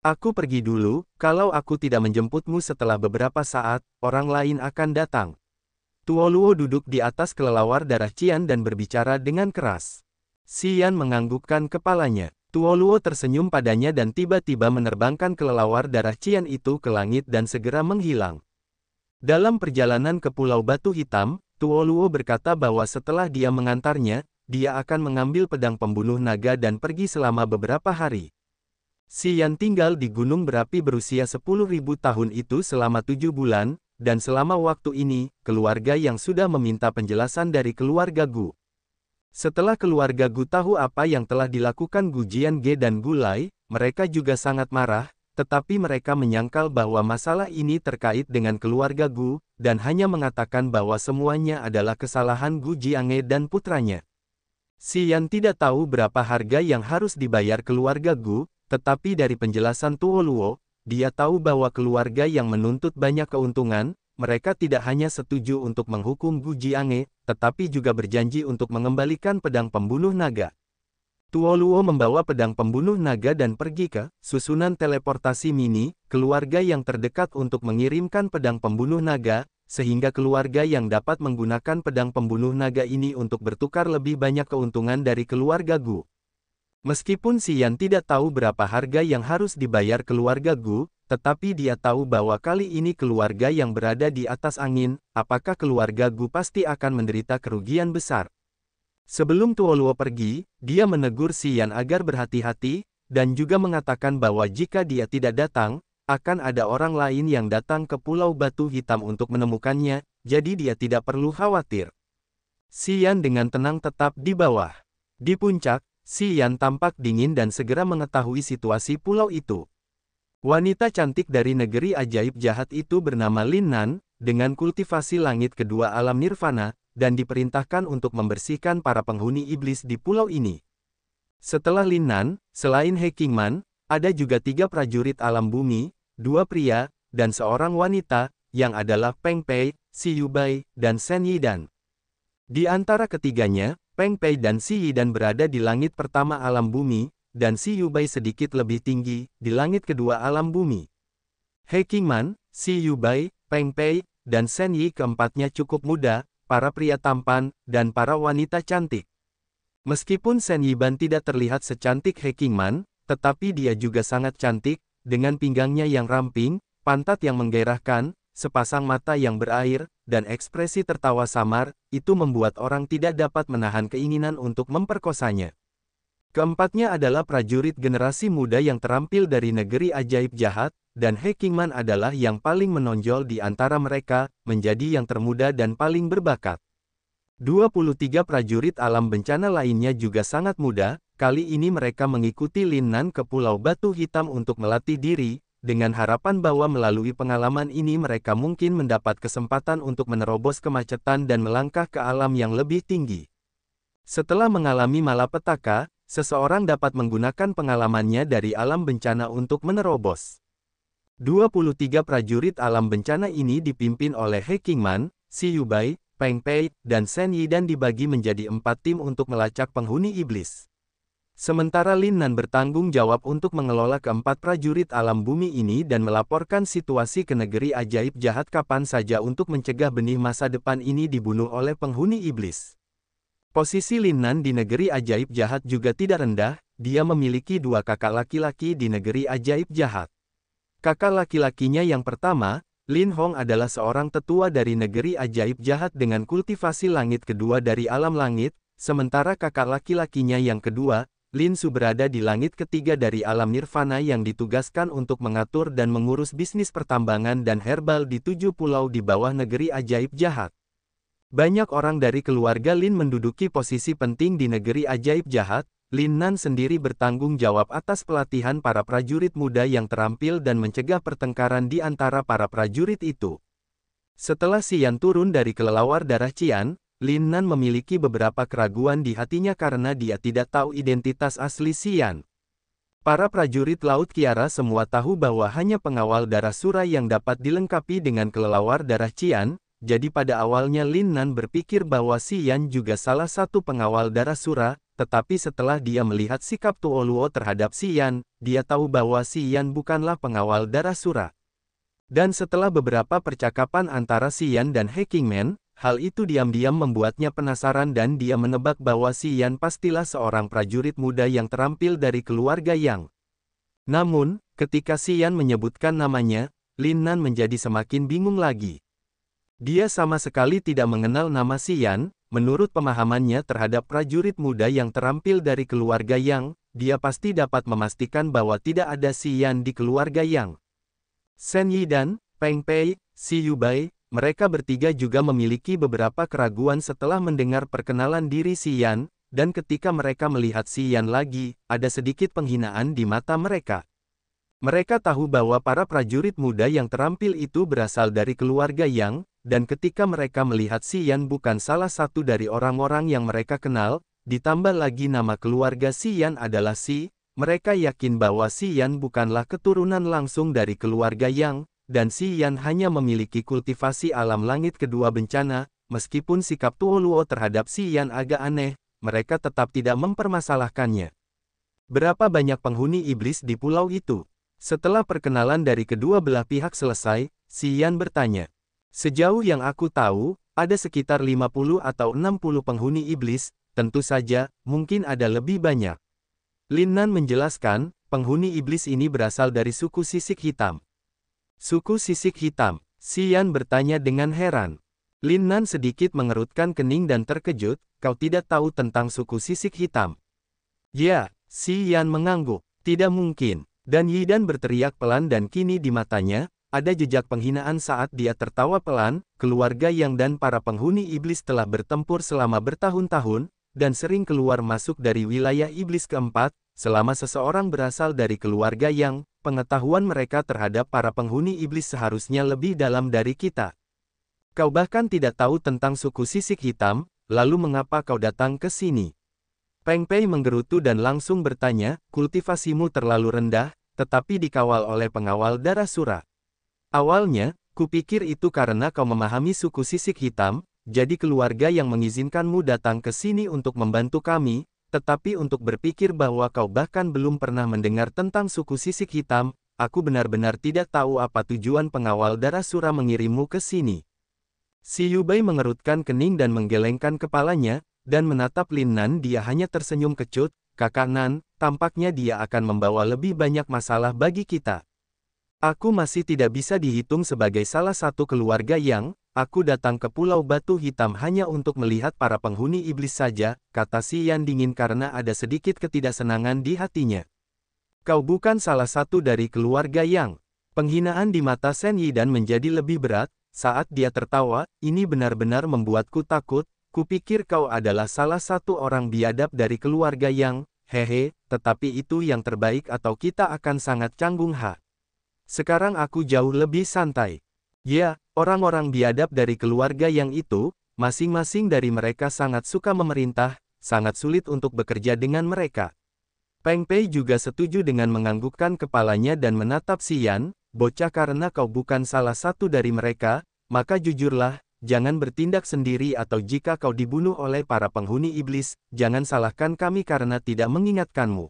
Aku pergi dulu, kalau aku tidak menjemputmu setelah beberapa saat, orang lain akan datang. Tuo Luo duduk di atas kelelawar darah Qian dan berbicara dengan keras. Xian menganggukkan kepalanya. Tuo Luo tersenyum padanya dan tiba-tiba menerbangkan kelelawar darah Qian itu ke langit dan segera menghilang. Dalam perjalanan ke Pulau Batu Hitam, Tuo Luo berkata bahwa setelah dia mengantarnya, dia akan mengambil pedang pembunuh naga dan pergi selama beberapa hari. Xian tinggal di gunung berapi berusia 10.000 tahun itu selama 7 bulan, dan selama waktu ini, keluarga yang sudah meminta penjelasan dari keluarga Gu. Setelah keluarga Gu tahu apa yang telah dilakukan Gu Jiange dan Gu Lai, mereka juga sangat marah, tetapi mereka menyangkal bahwa masalah ini terkait dengan keluarga Gu, dan hanya mengatakan bahwa semuanya adalah kesalahan Gu Jiange dan putranya. Xian tidak tahu berapa harga yang harus dibayar keluarga Gu, tetapi dari penjelasan Tuo Luo, dia tahu bahwa keluarga yang menuntut banyak keuntungan, mereka tidak hanya setuju untuk menghukum Gu Jiange, tetapi juga berjanji untuk mengembalikan pedang pembunuh naga. Tuo Luo membawa pedang pembunuh naga dan pergi ke susunan teleportasi mini, keluarga yang terdekat untuk mengirimkan pedang pembunuh naga, sehingga keluarga yang dapat menggunakan pedang pembunuh naga ini untuk bertukar lebih banyak keuntungan dari keluarga Gu. Meskipun Xian tidak tahu berapa harga yang harus dibayar keluarga Gu, tetapi dia tahu bahwa kali ini keluarga yang berada di atas angin, apakah keluarga Gu pasti akan menderita kerugian besar. Sebelum Tuo Luo pergi, dia menegur Xian agar berhati-hati, dan juga mengatakan bahwa jika dia tidak datang, akan ada orang lain yang datang ke Pulau Batu Hitam untuk menemukannya, jadi dia tidak perlu khawatir. Xian dengan tenang tetap di bawah. Di puncak, Xian tampak dingin dan segera mengetahui situasi pulau itu. Wanita cantik dari negeri ajaib jahat itu bernama Lin Nan, dengan kultivasi langit kedua alam nirvana, dan diperintahkan untuk membersihkan para penghuni iblis di pulau ini. Setelah Lin Nan, selain He Qingman, ada juga 3 prajurit alam bumi, 2 pria, dan seorang wanita, yang adalah Peng Pei, Xi Yubai, dan Shen Yidan. Di antara ketiganya, Peng Pei dan Xi Yidan berada di langit pertama alam bumi, dan Xi Yubai sedikit lebih tinggi, di langit kedua alam bumi. He Qingman, Xi Yubai, Peng Pei, dan Shen Yi keempatnya cukup muda, para pria tampan, dan para wanita cantik. Meskipun Shen Yiban tidak terlihat secantik He Qingman, tetapi dia juga sangat cantik, dengan pinggangnya yang ramping, pantat yang menggairahkan, sepasang mata yang berair, dan ekspresi tertawa samar, itu membuat orang tidak dapat menahan keinginan untuk memperkosanya. Keempatnya adalah prajurit generasi muda yang terampil dari negeri ajaib jahat, dan He Qingman adalah yang paling menonjol di antara mereka, menjadi yang termuda dan paling berbakat. 23 prajurit alam bencana lainnya juga sangat muda, kali ini mereka mengikuti Lin Nan ke Pulau Batu Hitam untuk melatih diri, dengan harapan bahwa melalui pengalaman ini mereka mungkin mendapat kesempatan untuk menerobos kemacetan dan melangkah ke alam yang lebih tinggi. Setelah mengalami malapetaka, seseorang dapat menggunakan pengalamannya dari alam bencana untuk menerobos. 23 prajurit alam bencana ini dipimpin oleh He Qingman, Xi Yubai, Peng Pei, dan Shen Yi dan dibagi menjadi 4 tim untuk melacak penghuni iblis. Sementara Lin Nan bertanggung jawab untuk mengelola keempat prajurit alam bumi ini dan melaporkan situasi ke negeri ajaib jahat kapan saja untuk mencegah benih masa depan ini dibunuh oleh penghuni iblis. Posisi Lin Nan di negeri ajaib jahat juga tidak rendah, dia memiliki 2 kakak laki-laki di negeri ajaib jahat. Kakak laki-lakinya yang pertama, Lin Hong adalah seorang tetua dari negeri ajaib jahat dengan kultivasi langit kedua dari alam langit, sementara kakak laki-lakinya yang kedua, Lin Su berada di langit ketiga dari alam nirvana yang ditugaskan untuk mengatur dan mengurus bisnis pertambangan dan herbal di 7 pulau di bawah negeri ajaib jahat. Banyak orang dari keluarga Lin menduduki posisi penting di negeri ajaib jahat. Lin Nan sendiri bertanggung jawab atas pelatihan para prajurit muda yang terampil dan mencegah pertengkaran di antara para prajurit itu. Setelah Xian turun dari kelelawar darah Qian, Lin Nan memiliki beberapa keraguan di hatinya karena dia tidak tahu identitas asli Xian. Para prajurit Laut Kiara semua tahu bahwa hanya pengawal darah Sura yang dapat dilengkapi dengan kelelawar darah Qian, jadi pada awalnya Lin Nan berpikir bahwa Si Yan juga salah satu pengawal darah sura, tetapi setelah dia melihat sikap Tuo Luo terhadap Si Yan, dia tahu bahwa Si Yan bukanlah pengawal darah sura. Dan setelah beberapa percakapan antara Si Yan dan He Qingmen, hal itu diam-diam membuatnya penasaran dan dia menebak bahwa Si Yan pastilah seorang prajurit muda yang terampil dari keluarga Yang. Namun, ketika Si Yan menyebutkan namanya, Lin Nan menjadi semakin bingung lagi. Dia sama sekali tidak mengenal nama Si Yan. Menurut pemahamannya terhadap prajurit muda yang terampil dari keluarga Yang, dia pasti dapat memastikan bahwa tidak ada Si Yan di keluarga Yang. Shen Yidan, Peng Pei, Si Yubai, mereka bertiga juga memiliki beberapa keraguan setelah mendengar perkenalan diri Si Yan, dan ketika mereka melihat Si Yan lagi, ada sedikit penghinaan di mata mereka. Mereka tahu bahwa para prajurit muda yang terampil itu berasal dari keluarga Yang, dan ketika mereka melihat Si Yan bukan salah satu dari orang-orang yang mereka kenal, ditambah lagi nama keluarga Si Yan adalah Si, mereka yakin bahwa Si Yan bukanlah keturunan langsung dari keluarga Yang, dan Si Yan hanya memiliki kultivasi alam langit kedua bencana. Meskipun sikap Tuo Luo terhadap Si Yan agak aneh, mereka tetap tidak mempermasalahkannya. Berapa banyak penghuni iblis di pulau itu? Setelah perkenalan dari kedua belah pihak selesai, Si Yan bertanya. Sejauh yang aku tahu, ada sekitar 50 atau 60 penghuni iblis, tentu saja, mungkin ada lebih banyak. Lin Nan menjelaskan, penghuni iblis ini berasal dari suku sisik hitam. Suku sisik hitam, Si Yan bertanya dengan heran. Lin Nan sedikit mengerutkan kening dan terkejut, kau tidak tahu tentang suku sisik hitam. Ya, Si Yan mengangguk, tidak mungkin. Dan Yidan berteriak pelan dan kini di matanya, ada jejak penghinaan saat dia tertawa pelan. Keluarga Yang dan para penghuni iblis telah bertempur selama bertahun-tahun, dan sering keluar masuk dari wilayah iblis keempat. Selama seseorang berasal dari keluarga Yang, pengetahuan mereka terhadap para penghuni iblis seharusnya lebih dalam dari kita. Kau bahkan tidak tahu tentang suku sisik hitam, lalu mengapa kau datang ke sini? Peng Pei menggerutu dan langsung bertanya, kultivasimu terlalu rendah, tetapi dikawal oleh pengawal darah sura. Awalnya, kupikir itu karena kau memahami suku sisik hitam, jadi keluarga yang mengizinkanmu datang ke sini untuk membantu kami, tetapi untuk berpikir bahwa kau bahkan belum pernah mendengar tentang suku sisik hitam, aku benar-benar tidak tahu apa tujuan pengawal darah sura mengirimmu ke sini. Si Yubai mengerutkan kening dan menggelengkan kepalanya, dan menatap Lin Nan. Dia hanya tersenyum kecut, kakak Nan, tampaknya dia akan membawa lebih banyak masalah bagi kita. Aku masih tidak bisa dihitung sebagai salah satu keluarga Yang, aku datang ke Pulau Batu Hitam hanya untuk melihat para penghuni iblis saja, kata Si Yan dingin karena ada sedikit ketidaksenangan di hatinya. Kau bukan salah satu dari keluarga Yang. Penghinaan di mata Shen Yidan menjadi lebih berat, saat dia tertawa, ini benar-benar membuatku takut. Kupikir kau adalah salah satu orang biadab dari keluarga Yang, hehe, tetapi itu yang terbaik atau kita akan sangat canggung ha. Sekarang aku jauh lebih santai. Ya, orang-orang biadab dari keluarga Yang itu, masing-masing dari mereka sangat suka memerintah, sangat sulit untuk bekerja dengan mereka. Peng Pei juga setuju dengan menganggukkan kepalanya dan menatap Si Yan, bocah karena kau bukan salah satu dari mereka, maka jujurlah. Jangan bertindak sendiri atau jika kau dibunuh oleh para penghuni iblis, jangan salahkan kami karena tidak mengingatkanmu.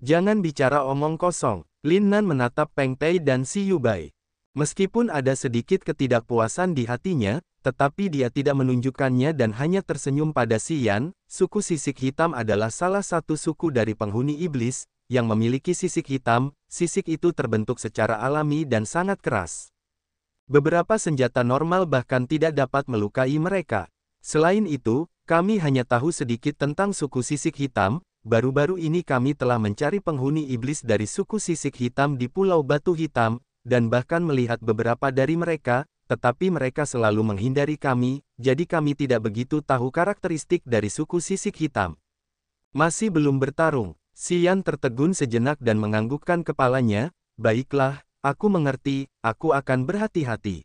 Jangan bicara omong kosong. Lin Nan menatap Peng Pei dan Si Yubai. Meskipun ada sedikit ketidakpuasan di hatinya, tetapi dia tidak menunjukkannya dan hanya tersenyum pada Si Yan. Suku sisik hitam adalah salah satu suku dari penghuni iblis, yang memiliki sisik hitam. Sisik itu terbentuk secara alami dan sangat keras. Beberapa senjata normal bahkan tidak dapat melukai mereka. Selain itu, kami hanya tahu sedikit tentang suku sisik hitam. Baru-baru ini kami telah mencari penghuni iblis dari suku sisik hitam di Pulau Batu Hitam, dan bahkan melihat beberapa dari mereka, tetapi mereka selalu menghindari kami, jadi kami tidak begitu tahu karakteristik dari suku sisik hitam. Masih belum bertarung. Si Yan tertegun sejenak dan menganggukkan kepalanya. Baiklah. Aku mengerti, aku akan berhati-hati.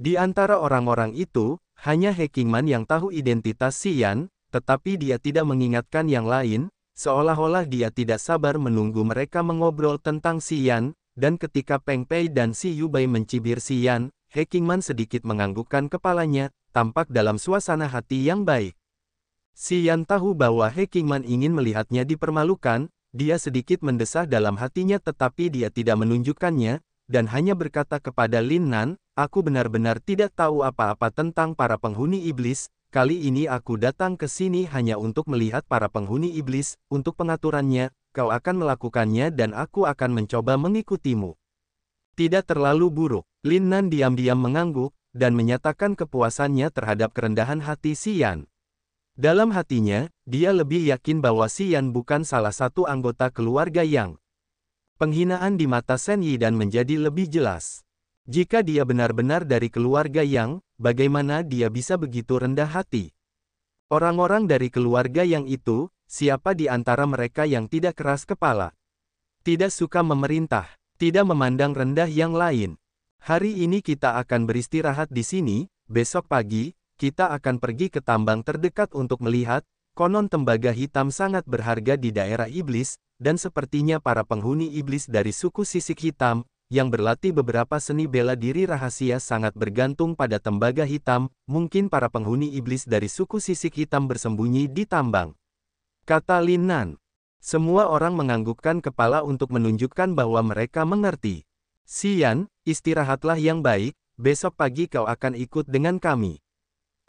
Di antara orang-orang itu, hanya He Qingmen yang tahu identitas Si Yan, tetapi dia tidak mengingatkan yang lain, seolah-olah dia tidak sabar menunggu mereka mengobrol tentang Si Yan, dan ketika Peng Pei dan Si Yubai mencibir Si Yan, He Qingman sedikit menganggukkan kepalanya, tampak dalam suasana hati yang baik. Xian tahu bahwa He Qingman ingin melihatnya dipermalukan, dia sedikit mendesah dalam hatinya tetapi dia tidak menunjukkannya, dan hanya berkata kepada Lin Nan, aku benar-benar tidak tahu apa-apa tentang para penghuni iblis, kali ini aku datang ke sini hanya untuk melihat para penghuni iblis, untuk pengaturannya, kau akan melakukannya dan aku akan mencoba mengikutimu. Tidak terlalu buruk. Lin Nan diam-diam mengangguk, dan menyatakan kepuasannya terhadap kerendahan hati Xian. Dalam hatinya, dia lebih yakin bahwa Xian bukan salah satu anggota keluarga Yang. Penghinaan di mata Shen Yi dan menjadi lebih jelas. Jika dia benar-benar dari keluarga Yang, bagaimana dia bisa begitu rendah hati? Orang-orang dari keluarga Yang itu, siapa di antara mereka yang tidak keras kepala? Tidak suka memerintah, tidak memandang rendah yang lain. Hari ini kita akan beristirahat di sini, besok pagi, kita akan pergi ke tambang terdekat untuk melihat, konon tembaga hitam sangat berharga di daerah iblis, dan sepertinya para penghuni iblis dari suku sisik hitam, yang berlatih beberapa seni bela diri rahasia sangat bergantung pada tembaga hitam, mungkin para penghuni iblis dari suku sisik hitam bersembunyi di tambang. Kata Lin Nan. Semua orang menganggukkan kepala untuk menunjukkan bahwa mereka mengerti. Xian, istirahatlah yang baik, besok pagi kau akan ikut dengan kami.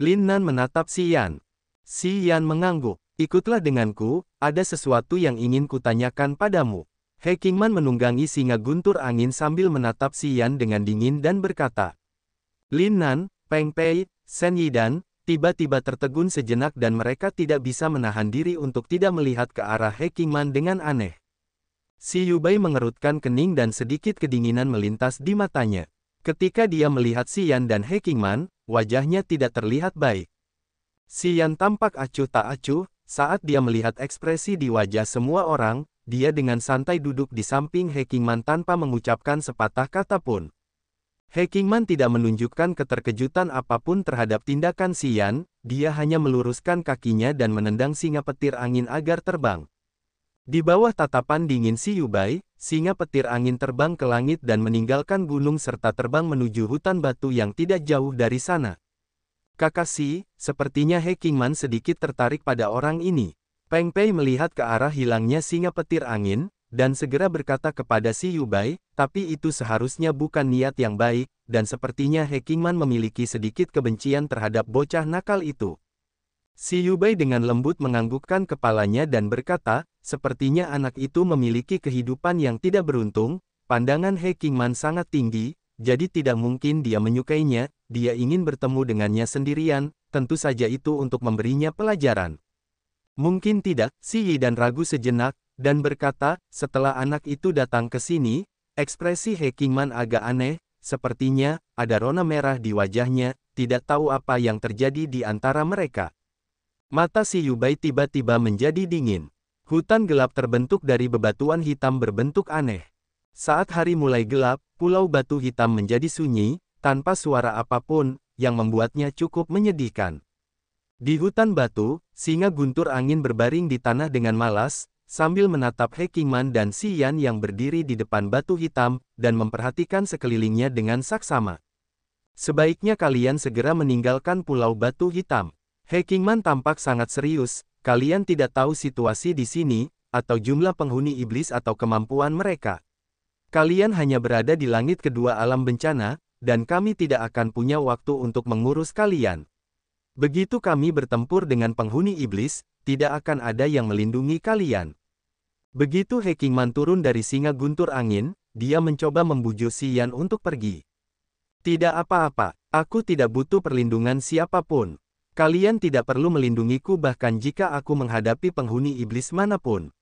Lin Nan menatap Xian. Xian mengangguk. Ikutlah denganku, ada sesuatu yang ingin kutanyakan padamu. He Qingman menunggangi singa guntur angin sambil menatap Xian dengan dingin dan berkata. Lin Nan, Peng Pei, Shen Yi dan, tiba-tiba tertegun sejenak dan mereka tidak bisa menahan diri untuk tidak melihat ke arah He Qingman dengan aneh. Si Yubai mengerutkan kening dan sedikit kedinginan melintas di matanya. Ketika dia melihat Xian dan He Qingman, wajahnya tidak terlihat baik. Xian tampak acuh tak acuh, saat dia melihat ekspresi di wajah semua orang, dia dengan santai duduk di samping He Qingman tanpa mengucapkan sepatah kata pun. He Qingman tidak menunjukkan keterkejutan apapun terhadap tindakan Xian, dia hanya meluruskan kakinya dan menendang singa petir angin agar terbang. Di bawah tatapan dingin si Yubai, singa petir angin terbang ke langit dan meninggalkan gunung serta terbang menuju hutan batu yang tidak jauh dari sana. Kakashi, sepertinya He Qingman sedikit tertarik pada orang ini. Peng Pei melihat ke arah hilangnya singa petir angin, dan segera berkata kepada si Yubai, tapi itu seharusnya bukan niat yang baik, dan sepertinya He Qingman memiliki sedikit kebencian terhadap bocah nakal itu. Si Yubai dengan lembut menganggukkan kepalanya dan berkata, sepertinya anak itu memiliki kehidupan yang tidak beruntung, pandangan He Qingman sangat tinggi, jadi tidak mungkin dia menyukainya, dia ingin bertemu dengannya sendirian, tentu saja itu untuk memberinya pelajaran. Mungkin tidak, Si Yi dan ragu sejenak, dan berkata, setelah anak itu datang ke sini, ekspresi He Qingman agak aneh, sepertinya, ada rona merah di wajahnya, tidak tahu apa yang terjadi di antara mereka. Mata si Yubai tiba-tiba menjadi dingin. Hutan gelap terbentuk dari bebatuan hitam berbentuk aneh. Saat hari mulai gelap, pulau batu hitam menjadi sunyi, tanpa suara apapun, yang membuatnya cukup menyedihkan. Di hutan batu, singa guntur angin berbaring di tanah dengan malas, sambil menatap He Qingman dan Xian yang berdiri di depan batu hitam, dan memperhatikan sekelilingnya dengan saksama. Sebaiknya kalian segera meninggalkan pulau batu hitam. He Qingman tampak sangat serius, kalian tidak tahu situasi di sini, atau jumlah penghuni iblis atau kemampuan mereka. Kalian hanya berada di langit kedua alam bencana, dan kami tidak akan punya waktu untuk mengurus kalian. Begitu kami bertempur dengan penghuni iblis, tidak akan ada yang melindungi kalian. Begitu He Qingman turun dari singa guntur angin, dia mencoba membujuk Xian untuk pergi. Tidak apa-apa, aku tidak butuh perlindungan siapapun. Kalian tidak perlu melindungiku bahkan jika aku menghadapi penghuni iblis manapun.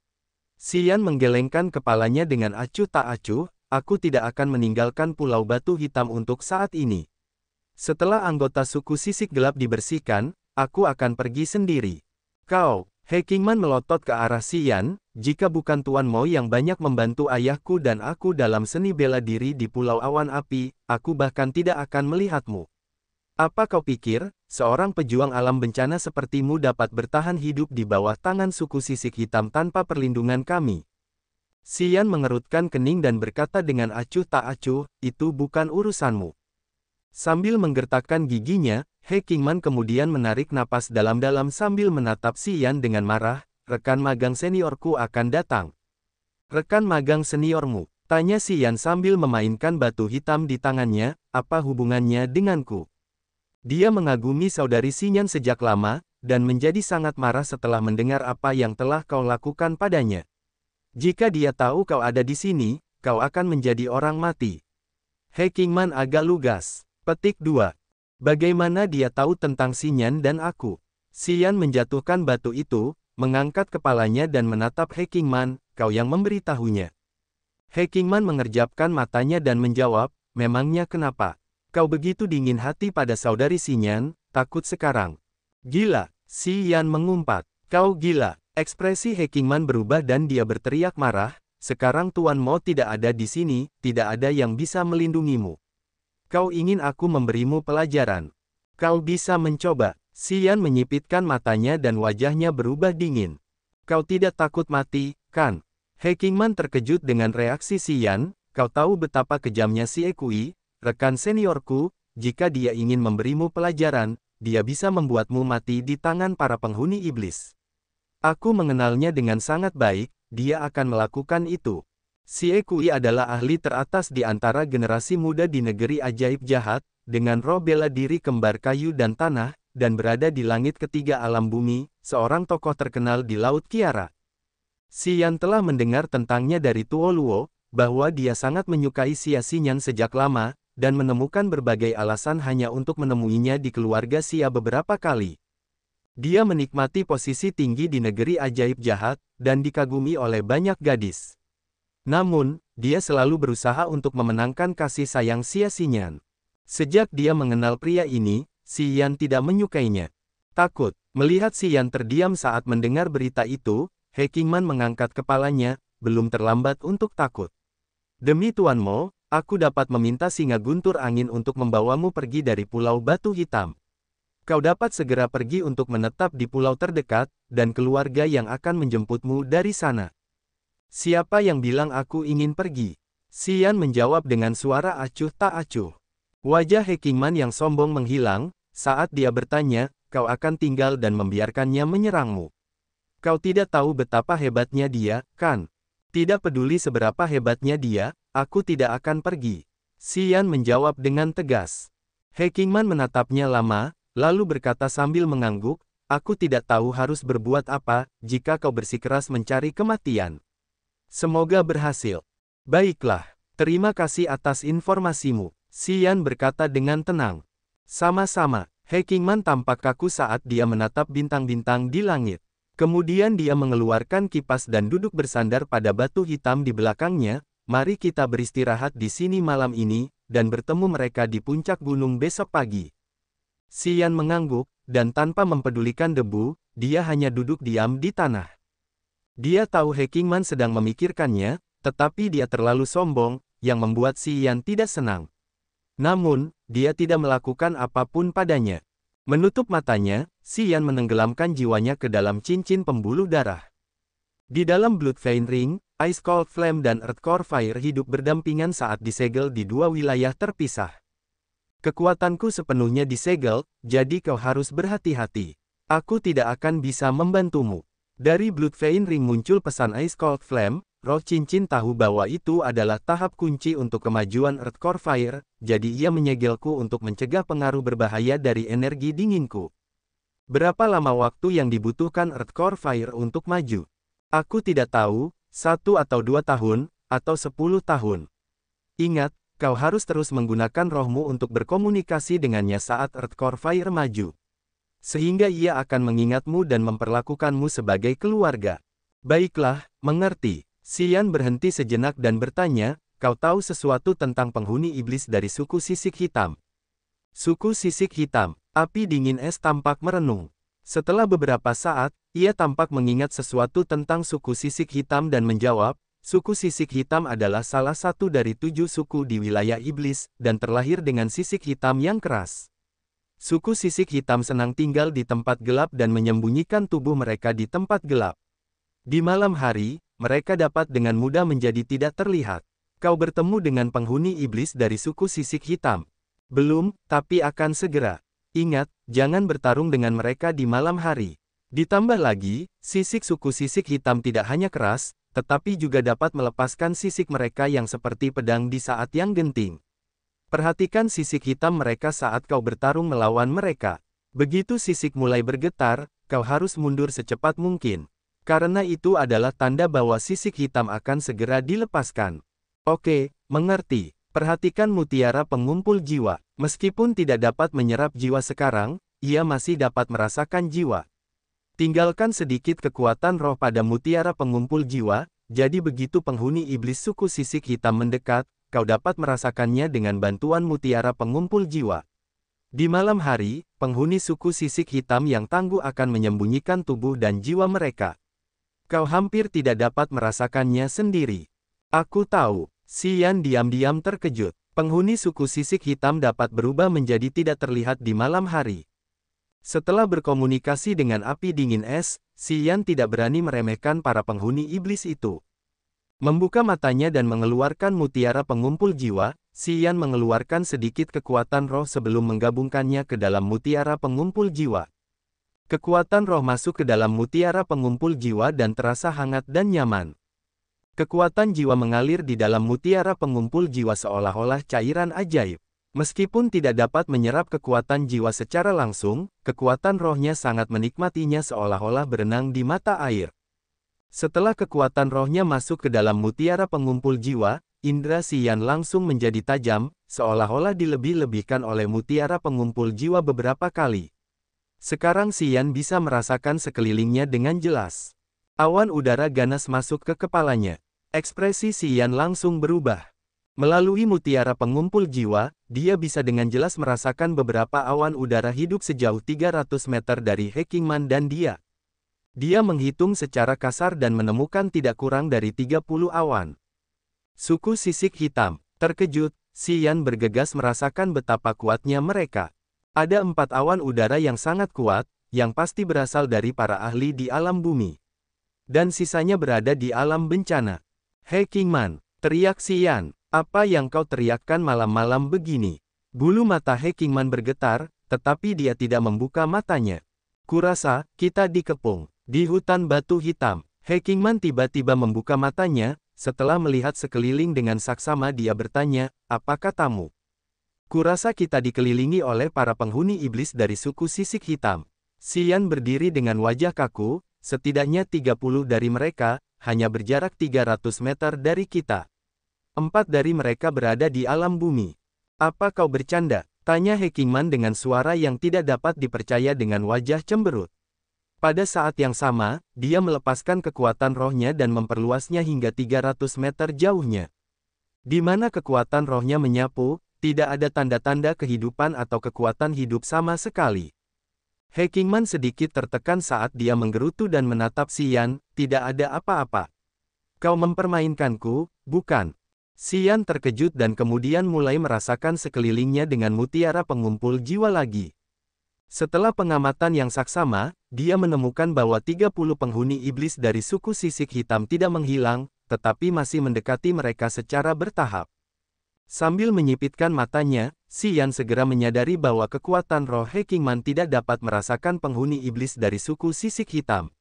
Xian menggelengkan kepalanya dengan acuh tak acuh, aku tidak akan meninggalkan pulau batu hitam untuk saat ini. Setelah anggota suku sisik gelap dibersihkan, aku akan pergi sendiri. Kau, He Qingman melotot ke arah Xian, jika bukan Tuan Mo yang banyak membantu ayahku dan aku dalam seni bela diri di Pulau Awan Api, aku bahkan tidak akan melihatmu. Apa kau pikir, seorang pejuang alam bencana sepertimu dapat bertahan hidup di bawah tangan suku sisik hitam tanpa perlindungan kami? Xian mengerutkan kening dan berkata dengan acuh tak acuh, itu bukan urusanmu. Sambil menggertakkan giginya, He Qingman kemudian menarik napas dalam-dalam sambil menatap Si Yan dengan marah, rekan magang seniorku akan datang. Rekan magang seniormu, tanya Si Yan sambil memainkan batu hitam di tangannya, apa hubungannya denganku? Dia mengagumi saudari Si Yan sejak lama, dan menjadi sangat marah setelah mendengar apa yang telah kau lakukan padanya. Jika dia tahu kau ada di sini, kau akan menjadi orang mati. He Qingman agak lugas. Petik 2. Bagaimana dia tahu tentang Si Yan dan aku? Si Yan menjatuhkan batu itu, mengangkat kepalanya dan menatap He Qingman, kau yang memberitahunya. He Qingman mengerjapkan matanya dan menjawab, memangnya kenapa? Kau begitu dingin hati pada saudari Si Yan, takut sekarang. Gila, Si Yan mengumpat. Kau gila. Ekspresi He Qingman berubah dan dia berteriak marah, sekarang Tuan Mo tidak ada di sini, tidak ada yang bisa melindungimu. Kau ingin aku memberimu pelajaran. Kau bisa mencoba. Si Yan menyipitkan matanya dan wajahnya berubah dingin. Kau tidak takut mati, kan? He Qingman terkejut dengan reaksi Si Yan, kau tahu betapa kejamnya si Ekui, rekan seniorku, jika dia ingin memberimu pelajaran, dia bisa membuatmu mati di tangan para penghuni iblis. Aku mengenalnya dengan sangat baik, dia akan melakukan itu. Si Ekui adalah ahli teratas di antara generasi muda di negeri ajaib jahat, dengan roh bela diri kembar kayu dan tanah, dan berada di langit ketiga alam bumi, seorang tokoh terkenal di Laut Kiara. Si Yan telah mendengar tentangnya dari Tuo Luo, bahwa dia sangat menyukai Xia Xinyan sejak lama, dan menemukan berbagai alasan hanya untuk menemuinya di keluarga Xia beberapa kali. Dia menikmati posisi tinggi di negeri ajaib jahat, dan dikagumi oleh banyak gadis. Namun, dia selalu berusaha untuk memenangkan kasih sayang Xia Xinyan. Sejak dia mengenal pria ini, Si Yan tidak menyukainya. Takut, melihat Si Yan terdiam saat mendengar berita itu, He Qingman mengangkat kepalanya, belum terlambat untuk takut. Demi Tuan Mo, aku dapat meminta singa guntur angin untuk membawamu pergi dari Pulau Batu Hitam. Kau dapat segera pergi untuk menetap di pulau terdekat, dan keluarga yang akan menjemputmu dari sana. Siapa yang bilang aku ingin pergi? Si Yan menjawab dengan suara acuh tak acuh. Wajah He Qingman yang sombong menghilang, saat dia bertanya, kau akan tinggal dan membiarkannya menyerangmu. Kau tidak tahu betapa hebatnya dia, kan? Tidak peduli seberapa hebatnya dia, aku tidak akan pergi. Si Yan menjawab dengan tegas. He Qingman menatapnya lama, lalu berkata sambil mengangguk, aku tidak tahu harus berbuat apa, jika kau bersikeras mencari kematian. Semoga berhasil. Baiklah, terima kasih atas informasimu, Si Yan berkata dengan tenang. Sama-sama, He Qingman tampak kaku saat dia menatap bintang-bintang di langit. Kemudian dia mengeluarkan kipas dan duduk bersandar pada batu hitam di belakangnya, mari kita beristirahat di sini malam ini, dan bertemu mereka di puncak gunung besok pagi. Si Yan mengangguk, dan tanpa mempedulikan debu, dia hanya duduk diam di tanah. Dia tahu He Qingman sedang memikirkannya, tetapi dia terlalu sombong, yang membuat Si Yan tidak senang. Namun, dia tidak melakukan apapun padanya. Menutup matanya, Si Yan menenggelamkan jiwanya ke dalam cincin pembuluh darah. Di dalam Blood Vein Ring, Ice Cold Flame dan Earth Core Fire hidup berdampingan saat disegel di dua wilayah terpisah. Kekuatanku sepenuhnya disegel, jadi kau harus berhati-hati. Aku tidak akan bisa membantumu. Dari Blood Vein Ring muncul pesan Ice Cold Flame, roh cincin tahu bahwa itu adalah tahap kunci untuk kemajuan Earth Core Fire, jadi ia menyegelku untuk mencegah pengaruh berbahaya dari energi dinginku. Berapa lama waktu yang dibutuhkan Earth Core Fire untuk maju? Aku tidak tahu, 1 atau 2 tahun, atau 10 tahun. Ingat, kau harus terus menggunakan rohmu untuk berkomunikasi dengannya saat Earth Core Fire maju. Sehingga ia akan mengingatmu dan memperlakukanmu sebagai keluarga. Baiklah, mengerti. Si Yan berhenti sejenak dan bertanya, kau tahu sesuatu tentang penghuni iblis dari suku sisik hitam? Suku sisik hitam, api dingin es tampak merenung. Setelah beberapa saat, ia tampak mengingat sesuatu tentang suku sisik hitam dan menjawab, suku sisik hitam adalah salah satu dari 7 suku di wilayah iblis, dan terlahir dengan sisik hitam yang keras. Suku sisik hitam senang tinggal di tempat gelap dan menyembunyikan tubuh mereka di tempat gelap. Di malam hari, mereka dapat dengan mudah menjadi tidak terlihat. Kau bertemu dengan penghuni iblis dari suku sisik hitam. Belum, tapi akan segera. Ingat, jangan bertarung dengan mereka di malam hari. Ditambah lagi, sisik suku sisik hitam tidak hanya keras, tetapi juga dapat melepaskan sisik mereka yang seperti pedang di saat yang genting. Perhatikan sisik hitam mereka saat kau bertarung melawan mereka. Begitu sisik mulai bergetar, kau harus mundur secepat mungkin. Karena itu adalah tanda bahwa sisik hitam akan segera dilepaskan. Oke, mengerti. Perhatikan mutiara pengumpul jiwa. Meskipun tidak dapat menyerap jiwa sekarang, ia masih dapat merasakan jiwa. Tinggalkan sedikit kekuatan roh pada mutiara pengumpul jiwa, jadi begitu penghuni iblis suku sisik hitam mendekat, kau dapat merasakannya dengan bantuan mutiara pengumpul jiwa. Di malam hari, penghuni suku sisik hitam yang tangguh akan menyembunyikan tubuh dan jiwa mereka. Kau hampir tidak dapat merasakannya sendiri. Aku tahu. Xian diam-diam terkejut. Penghuni suku sisik hitam dapat berubah menjadi tidak terlihat di malam hari. Setelah berkomunikasi dengan api dingin es, Xian tidak berani meremehkan para penghuni iblis itu. Membuka matanya dan mengeluarkan mutiara pengumpul jiwa, Xian mengeluarkan sedikit kekuatan roh sebelum menggabungkannya ke dalam mutiara pengumpul jiwa. Kekuatan roh masuk ke dalam mutiara pengumpul jiwa dan terasa hangat dan nyaman. Kekuatan jiwa mengalir di dalam mutiara pengumpul jiwa seolah-olah cairan ajaib. Meskipun tidak dapat menyerap kekuatan jiwa secara langsung, kekuatan rohnya sangat menikmatinya seolah-olah berenang di mata air. Setelah kekuatan rohnya masuk ke dalam mutiara pengumpul jiwa, indera Xian langsung menjadi tajam, seolah-olah dilebih-lebihkan oleh mutiara pengumpul jiwa beberapa kali. Sekarang Xian bisa merasakan sekelilingnya dengan jelas. Awan udara ganas masuk ke kepalanya. Ekspresi Xian langsung berubah. Melalui mutiara pengumpul jiwa, dia bisa dengan jelas merasakan beberapa awan udara hidup sejauh 300 meter dari He Qingman dan dia. Dia menghitung secara kasar dan menemukan tidak kurang dari 30 awan. Suku sisik hitam. Terkejut, Xian bergegas merasakan betapa kuatnya mereka. Ada 4 awan udara yang sangat kuat, yang pasti berasal dari para ahli di alam bumi. Dan sisanya berada di alam bencana. He Qingman, teriak Xian, apa yang kau teriakkan malam-malam begini? Bulu mata He Qingman bergetar, tetapi dia tidak membuka matanya. Kurasa, kita dikepung. Di hutan batu hitam, He Qingman tiba-tiba membuka matanya, setelah melihat sekeliling dengan saksama dia bertanya, apa katamu? Kurasa kita dikelilingi oleh para penghuni iblis dari suku sisik hitam. Xian berdiri dengan wajah kaku, setidaknya 30 dari mereka, hanya berjarak 300 meter dari kita. 4 dari mereka berada di alam bumi. Apa kau bercanda? Tanya He Qingman dengan suara yang tidak dapat dipercaya dengan wajah cemberut. Pada saat yang sama, dia melepaskan kekuatan rohnya dan memperluasnya hingga 300 meter jauhnya. Di mana kekuatan rohnya menyapu, tidak ada tanda-tanda kehidupan atau kekuatan hidup sama sekali. He Qingman sedikit tertekan saat dia menggerutu dan menatap Xian, tidak ada apa-apa. Kau mempermainkanku, bukan? Xian terkejut dan kemudian mulai merasakan sekelilingnya dengan mutiara pengumpul jiwa lagi. Setelah pengamatan yang saksama, dia menemukan bahwa 30 penghuni iblis dari suku sisik hitam tidak menghilang, tetapi masih mendekati mereka secara bertahap. Sambil menyipitkan matanya, Xian segera menyadari bahwa kekuatan roh He Qingman tidak dapat merasakan penghuni iblis dari suku sisik hitam.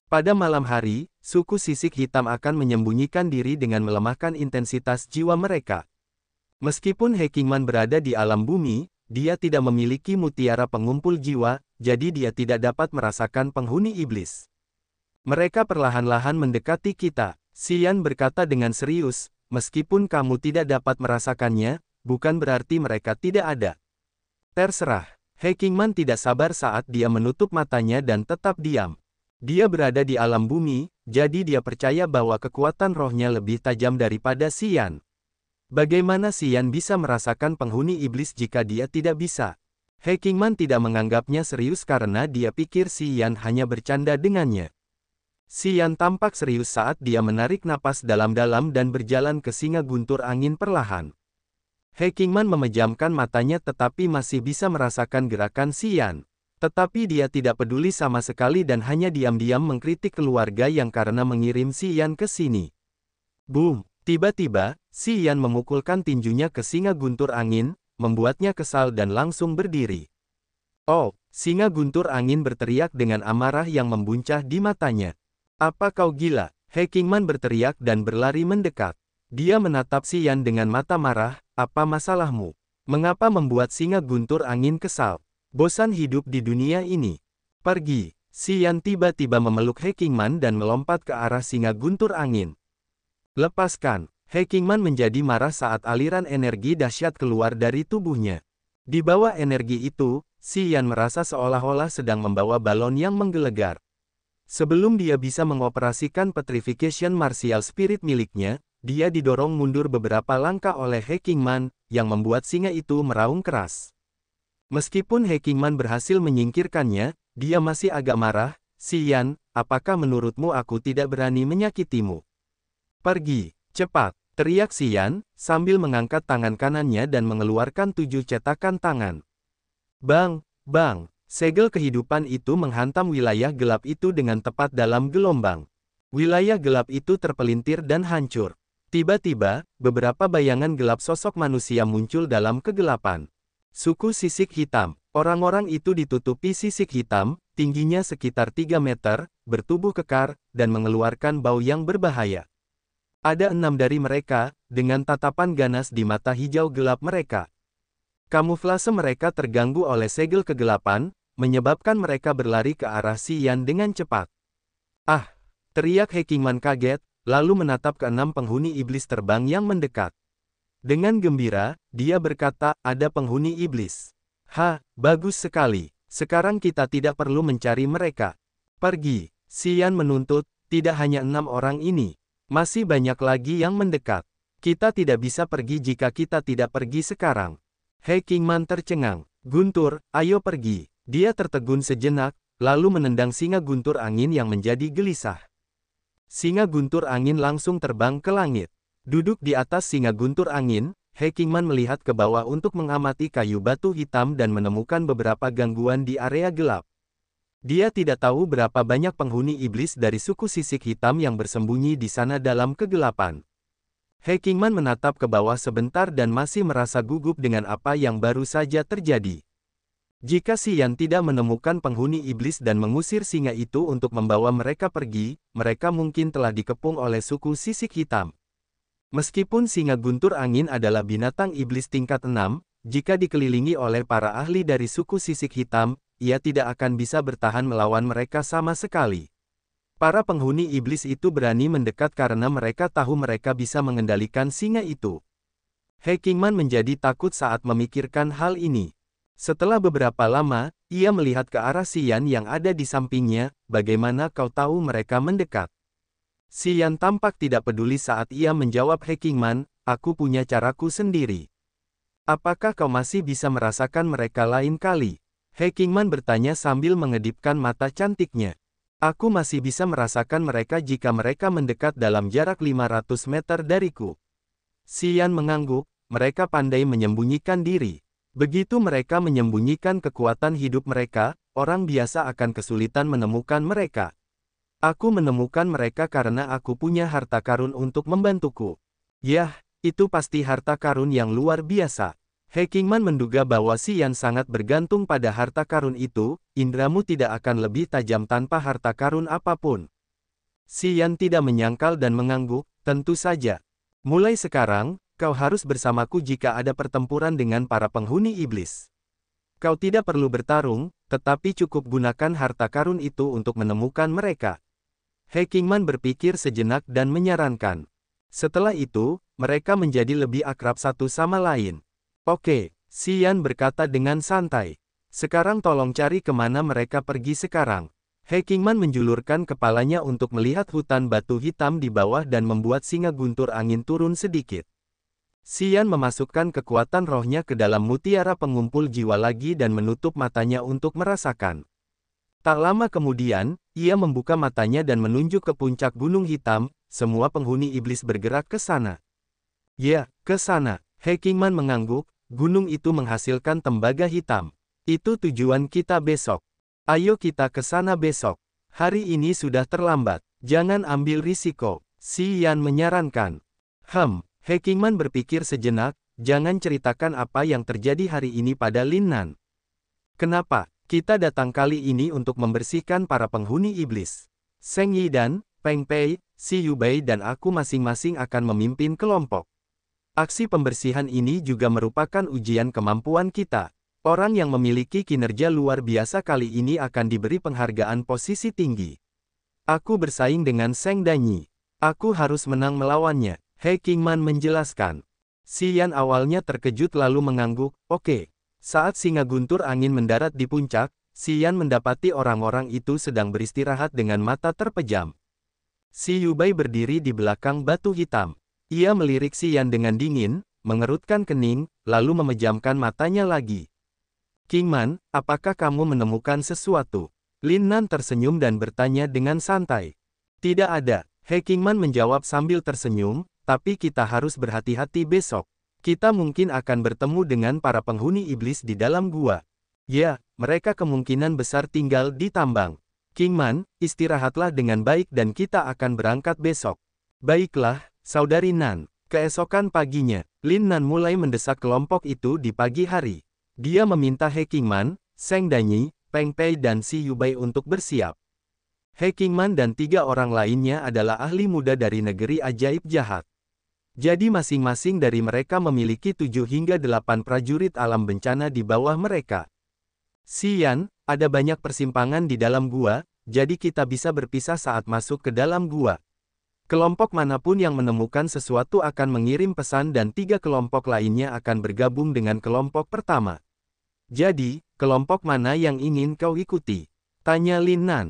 Pada malam hari, suku sisik hitam akan menyembunyikan diri dengan melemahkan intensitas jiwa mereka. Meskipun He Qingman berada di alam bumi, dia tidak memiliki mutiara pengumpul jiwa, jadi dia tidak dapat merasakan penghuni iblis. Mereka perlahan-lahan mendekati kita, Xian berkata dengan serius. Meskipun kamu tidak dapat merasakannya, bukan berarti mereka tidak ada. Terserah. He Qingman tidak sabar saat dia menutup matanya dan tetap diam. Dia berada di alam bumi, jadi dia percaya bahwa kekuatan rohnya lebih tajam daripada Xian. Bagaimana Xian bisa merasakan penghuni iblis jika dia tidak bisa? He Qingman tidak menganggapnya serius karena dia pikir Xian hanya bercanda dengannya. Xian tampak serius saat dia menarik napas dalam-dalam dan berjalan ke singa guntur angin perlahan. He Qingman memejamkan matanya tetapi masih bisa merasakan gerakan Xian. Tetapi dia tidak peduli sama sekali dan hanya diam-diam mengkritik keluarga yang karena mengirim Xian ke sini. Boom! Tiba-tiba, Xian memukulkan tinjunya ke singa guntur angin, membuatnya kesal dan langsung berdiri. Oh, singa guntur angin berteriak dengan amarah yang membuncah di matanya. Apa kau gila? He Qingman berteriak dan berlari mendekat. Dia menatap Xian dengan mata marah, apa masalahmu? Mengapa membuat singa guntur angin kesal? Bosan hidup di dunia ini. Pergi. Xian tiba-tiba memeluk He Qingman dan melompat ke arah singa guntur angin. Lepaskan. He Qingman menjadi marah saat aliran energi dahsyat keluar dari tubuhnya. Di bawah energi itu, Xian merasa seolah-olah sedang membawa balon yang menggelegar. Sebelum dia bisa mengoperasikan Petrification Martial Spirit miliknya, dia didorong mundur beberapa langkah oleh He Qingman, yang membuat singa itu meraung keras. Meskipun He Qingman berhasil menyingkirkannya, dia masih agak marah. Xian, apakah menurutmu aku tidak berani menyakitimu? Pergi, cepat, teriak Xian, sambil mengangkat tangan kanannya dan mengeluarkan 7 cetakan tangan. Bang, bang, segel kehidupan itu menghantam wilayah gelap itu dengan tepat dalam gelombang. Wilayah gelap itu terpelintir dan hancur. Tiba-tiba, beberapa bayangan gelap sosok manusia muncul dalam kegelapan. Suku sisik hitam. Orang-orang itu ditutupi sisik hitam, tingginya sekitar 3 meter, bertubuh kekar, dan mengeluarkan bau yang berbahaya. Ada 6 dari mereka, dengan tatapan ganas di mata hijau gelap mereka. Kamuflase mereka terganggu oleh segel kegelapan, menyebabkan mereka berlari ke arah Xian dengan cepat. Ah! Teriak He Qingman kaget, lalu menatap ke-6 penghuni iblis terbang yang mendekat. Dengan gembira, dia berkata, ada penghuni iblis. Bagus sekali. Sekarang kita tidak perlu mencari mereka. Pergi. Xian menuntut, tidak hanya 6 orang ini. Masih banyak lagi yang mendekat. Kita tidak bisa pergi jika kita tidak pergi sekarang. He Qingman tercengang. Guntur, ayo pergi. Dia tertegun sejenak, lalu menendang singa guntur angin yang menjadi gelisah. Singa guntur angin langsung terbang ke langit. Duduk di atas singa guntur angin, He Qingman melihat ke bawah untuk mengamati kayu batu hitam dan menemukan beberapa gangguan di area gelap. Dia tidak tahu berapa banyak penghuni iblis dari suku sisik hitam yang bersembunyi di sana dalam kegelapan. He Qingman menatap ke bawah sebentar dan masih merasa gugup dengan apa yang baru saja terjadi. Jika Xian tidak menemukan penghuni iblis dan mengusir singa itu untuk membawa mereka pergi, mereka mungkin telah dikepung oleh suku sisik hitam. Meskipun singa guntur angin adalah binatang iblis tingkat 6, jika dikelilingi oleh para ahli dari suku sisik hitam, ia tidak akan bisa bertahan melawan mereka sama sekali. Para penghuni iblis itu berani mendekat karena mereka tahu mereka bisa mengendalikan singa itu. He Qingman menjadi takut saat memikirkan hal ini. Setelah beberapa lama, ia melihat ke arah Xian yang ada di sampingnya, bagaimana kau tahu mereka mendekat? Xian tampak tidak peduli saat ia menjawab He Qingman, aku punya caraku sendiri. Apakah kau masih bisa merasakan mereka lain kali? He Qingman bertanya sambil mengedipkan mata cantiknya. Aku masih bisa merasakan mereka jika mereka mendekat dalam jarak 500 meter dariku. Xian mengangguk, mereka pandai menyembunyikan diri. Begitu mereka menyembunyikan kekuatan hidup mereka, orang biasa akan kesulitan menemukan mereka. Aku menemukan mereka karena aku punya harta karun untuk membantuku. Yah, itu pasti harta karun yang luar biasa. He Qingman menduga bahwa Xian sangat bergantung pada harta karun itu, indramu tidak akan lebih tajam tanpa harta karun apapun. Xian tidak menyangkal dan mengangguk, tentu saja. Mulai sekarang, kau harus bersamaku jika ada pertempuran dengan para penghuni iblis. Kau tidak perlu bertarung, tetapi cukup gunakan harta karun itu untuk menemukan mereka. He Qingman berpikir sejenak dan menyarankan. Setelah itu, mereka menjadi lebih akrab satu sama lain. Oke, Xian berkata dengan santai. Sekarang tolong cari kemana mereka pergi sekarang. He Qingman menjulurkan kepalanya untuk melihat hutan batu hitam di bawah dan membuat singa guntur angin turun sedikit. Xian memasukkan kekuatan rohnya ke dalam mutiara pengumpul jiwa lagi dan menutup matanya untuk merasakan. Tak lama kemudian, ia membuka matanya dan menunjuk ke puncak gunung hitam, semua penghuni iblis bergerak ke sana. Ya, ke sana. He Qingman mengangguk, gunung itu menghasilkan tembaga hitam. Itu tujuan kita besok. Ayo kita ke sana besok. Hari ini sudah terlambat, jangan ambil risiko. Xian menyarankan. He Qingman berpikir sejenak, jangan ceritakan apa yang terjadi hari ini pada Lin Nan. Kenapa? Kita datang kali ini untuk membersihkan para penghuni iblis. Seng Yi dan Peng Pei, Si Yubei dan aku masing-masing akan memimpin kelompok. Aksi pembersihan ini juga merupakan ujian kemampuan kita. Orang yang memiliki kinerja luar biasa kali ini akan diberi penghargaan posisi tinggi. Aku bersaing dengan Seng Danyi. Aku harus menang melawannya, He Qingman menjelaskan. Xian awalnya terkejut lalu mengangguk, oke. Saat singa guntur angin mendarat di puncak, Xian mendapati orang-orang itu sedang beristirahat dengan mata terpejam. Si Yubei berdiri di belakang batu hitam. Ia melirik Xian dengan dingin, mengerutkan kening, lalu memejamkan matanya lagi. Qingman, apakah kamu menemukan sesuatu? Lin Nan tersenyum dan bertanya dengan santai. Tidak ada. He Qingman menjawab sambil tersenyum, tapi kita harus berhati-hati besok. Kita mungkin akan bertemu dengan para penghuni iblis di dalam gua. Ya, mereka kemungkinan besar tinggal di tambang. Qingman, istirahatlah dengan baik dan kita akan berangkat besok. Baiklah, Saudari Nan. Keesokan paginya, Lin Nan mulai mendesak kelompok itu di pagi hari. Dia meminta He Qingman, Seng Danyi, Peng Pei dan Si Yubei untuk bersiap. He Qingman dan 3 orang lainnya adalah ahli muda dari negeri ajaib jahat. Jadi masing-masing dari mereka memiliki 7 hingga 8 prajurit alam bencana di bawah mereka. Xian, ada banyak persimpangan di dalam gua, jadi kita bisa berpisah saat masuk ke dalam gua. Kelompok manapun yang menemukan sesuatu akan mengirim pesan dan 3 kelompok lainnya akan bergabung dengan kelompok pertama. Jadi, kelompok mana yang ingin kau ikuti? Tanya Lin Nan.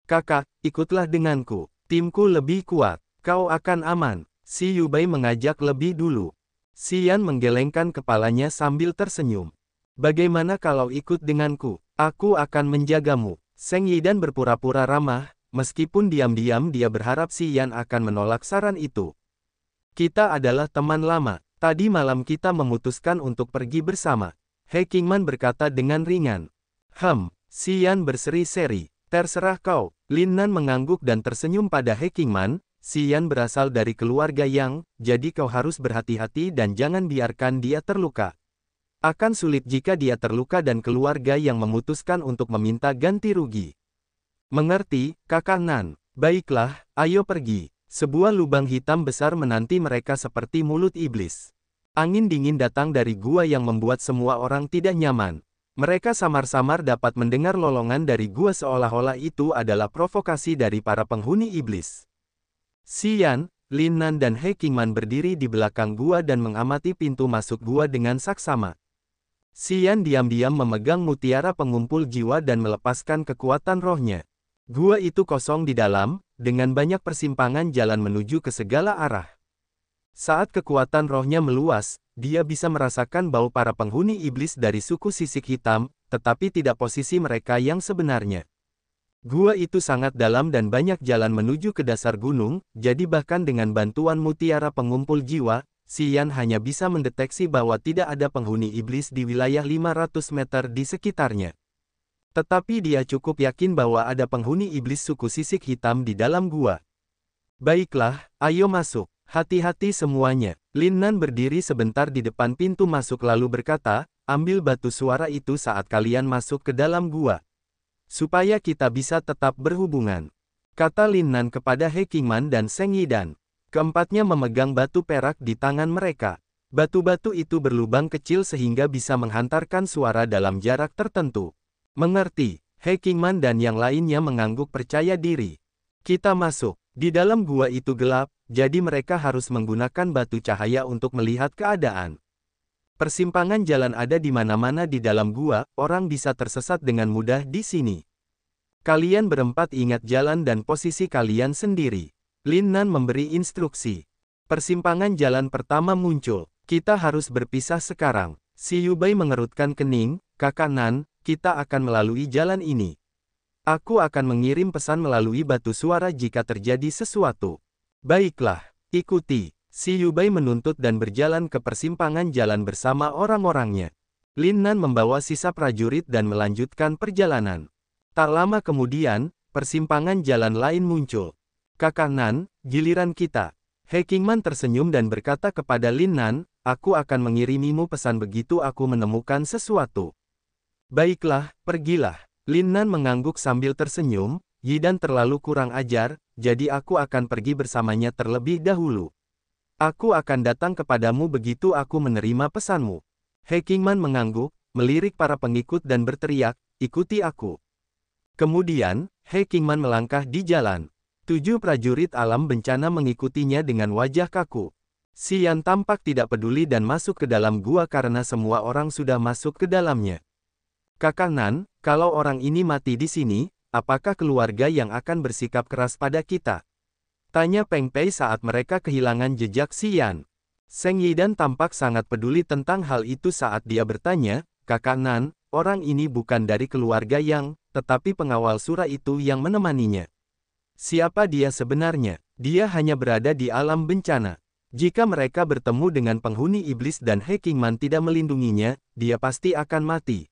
Kakak, ikutlah denganku. Timku lebih kuat. Kau akan aman. Si Yubei mengajak lebih dulu. Xian menggelengkan kepalanya sambil tersenyum. Bagaimana kalau ikut denganku? Aku akan menjagamu. Seng Yidan berpura-pura ramah, meskipun diam-diam dia berharap Xian akan menolak saran itu. Kita adalah teman lama. Tadi malam kita memutuskan untuk pergi bersama. He Qingman berkata dengan ringan. Xian berseri-seri. Terserah kau. Lin Nan mengangguk dan tersenyum pada He Qingman. Xian berasal dari keluarga yang, jadi kau harus berhati-hati dan jangan biarkan dia terluka. Akan sulit jika dia terluka dan keluarga yang memutuskan untuk meminta ganti rugi. Mengerti, Kakak Nan? Baiklah, ayo pergi. Sebuah lubang hitam besar menanti mereka seperti mulut iblis. Angin dingin datang dari gua yang membuat semua orang tidak nyaman. Mereka samar-samar dapat mendengar lolongan dari gua seolah-olah itu adalah provokasi dari para penghuni iblis. Xian, Lin Nan dan He Qingman berdiri di belakang gua dan mengamati pintu masuk gua dengan saksama. Xian diam-diam memegang mutiara pengumpul jiwa dan melepaskan kekuatan rohnya. Gua itu kosong di dalam, dengan banyak persimpangan jalan menuju ke segala arah. Saat kekuatan rohnya meluas, dia bisa merasakan bau para penghuni iblis dari suku sisik hitam, tetapi tidak posisi mereka yang sebenarnya. Gua itu sangat dalam dan banyak jalan menuju ke dasar gunung, jadi bahkan dengan bantuan mutiara pengumpul jiwa, Xian hanya bisa mendeteksi bahwa tidak ada penghuni iblis di wilayah 500 meter di sekitarnya. Tetapi dia cukup yakin bahwa ada penghuni iblis suku sisik hitam di dalam gua. Baiklah, ayo masuk. Hati-hati semuanya. Lin Nan berdiri sebentar di depan pintu masuk lalu berkata, ambil batu suara itu saat kalian masuk ke dalam gua. Supaya kita bisa tetap berhubungan. Kata Lin Nan kepada He Qingman dan Seng Yidan. Keempatnya memegang batu perak di tangan mereka. Batu-batu itu berlubang kecil sehingga bisa menghantarkan suara dalam jarak tertentu. Mengerti, He Qingman dan yang lainnya mengangguk percaya diri. Kita masuk. Di dalam gua itu gelap, jadi mereka harus menggunakan batu cahaya untuk melihat keadaan. Persimpangan jalan ada di mana-mana di dalam gua, orang bisa tersesat dengan mudah di sini. Kalian berempat ingat jalan dan posisi kalian sendiri. Lin Nan memberi instruksi. Persimpangan jalan pertama muncul. Kita harus berpisah sekarang. Si Yubei mengerutkan kening, Kakak Nan, kita akan melalui jalan ini. Aku akan mengirim pesan melalui batu suara jika terjadi sesuatu. Baiklah, ikuti. Si Yubei menuntut dan berjalan ke persimpangan jalan bersama orang-orangnya. Lin Nan membawa sisa prajurit dan melanjutkan perjalanan. Tak lama kemudian, persimpangan jalan lain muncul. Kakak Nan, giliran kita. He Qingman tersenyum dan berkata kepada Lin Nan, aku akan mengirimimu pesan begitu aku menemukan sesuatu. Baiklah, pergilah. Lin Nan mengangguk sambil tersenyum, Yi Dan terlalu kurang ajar, jadi aku akan pergi bersamanya terlebih dahulu. Aku akan datang kepadamu begitu aku menerima pesanmu. He Qingman mengangguk, melirik para pengikut dan berteriak, ikuti aku. Kemudian, He Qingman melangkah di jalan. 7 prajurit alam bencana mengikutinya dengan wajah kaku. Xian tampak tidak peduli dan masuk ke dalam gua karena semua orang sudah masuk ke dalamnya. Kakak Nan, kalau orang ini mati di sini, apakah keluarga yang akan bersikap keras pada kita? Tanya Peng Pei saat mereka kehilangan jejak Xian. Seng Yidan tampak sangat peduli tentang hal itu saat dia bertanya, Kakak Nan, orang ini bukan dari keluarga Yang, tetapi pengawal surah itu yang menemaninya. Siapa dia sebenarnya? Dia hanya berada di alam bencana. Jika mereka bertemu dengan penghuni iblis dan He Qingman tidak melindunginya, dia pasti akan mati.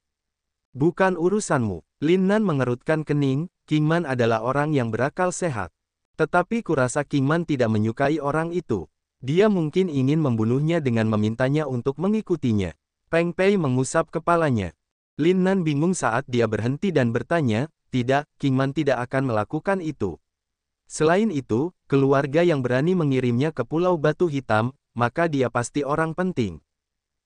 Bukan urusanmu. Lin Nan mengerutkan kening, Qingman adalah orang yang berakal sehat. Tetapi kurasa Qingman tidak menyukai orang itu. Dia mungkin ingin membunuhnya dengan memintanya untuk mengikutinya. Peng Pei mengusap kepalanya. Lin Nan bingung saat dia berhenti dan bertanya, tidak, Qingman tidak akan melakukan itu. Selain itu, keluarga yang berani mengirimnya ke Pulau Batu Hitam, maka dia pasti orang penting.